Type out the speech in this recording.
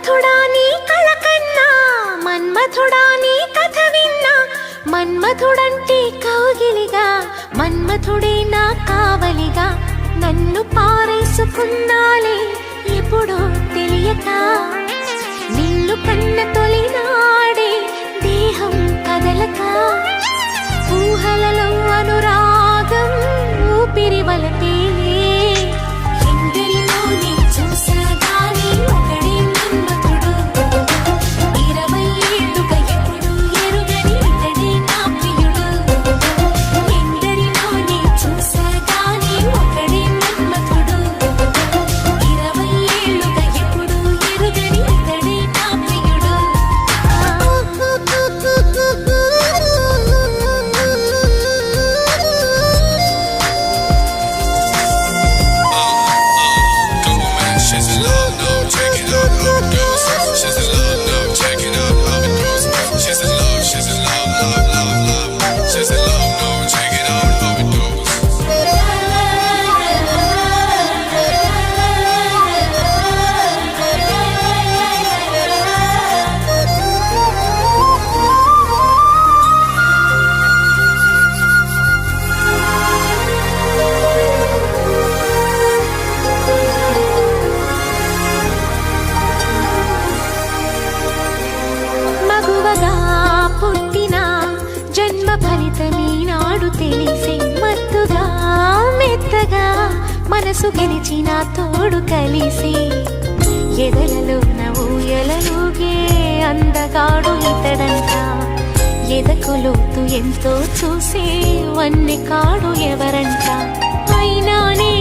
మన్మథుడా నీ కళ కన్నా, మన్మథుడా నీ కథ విన్నా, మన్మథుడంటే కౌగిలిగా, మన్మథుడే నా కావలిగా, నన్ను పారేసుకున్నాలే ఎప్పుడో తెలియక, నిన్ను కన్న తొలినాడే దేహం కదలక, ఊహలలో అనురాగం ఊపిరి వలపేలే, ఎందరిలో నీ చూసాగాని ఒకడే మన్మథుడు, 20 ఏళ్ళుగా ఎప్పుడు ఎరుగని ఇతడే నా ప్రియుడు, ఎందరిలో నీ చూసాగాని ఒకడే మన్మథుడు, 20 ఏళ్ళుగా ఎప్పుడు ఎరుగని ఇతడే నా ప్రియుడు. She's in love now, check it out, how it goes. She's in love now, check it out, how it goes. She's in love, love, love, love. She's in love now, check it out, how it goes. మగువగా పుట్టిన జన్మ ఫలితమీనాడు తెలిసే, మత్తుగా మెత్తగా మనసు గెలిచిన తోడు కలిసి, ఎదలలోన ఊయలలుగే అందగాడు ఇతడంట, ఎదకులోతు ఎంతో చూసే వన్నె కాడు ఎవరంట, అయినా నే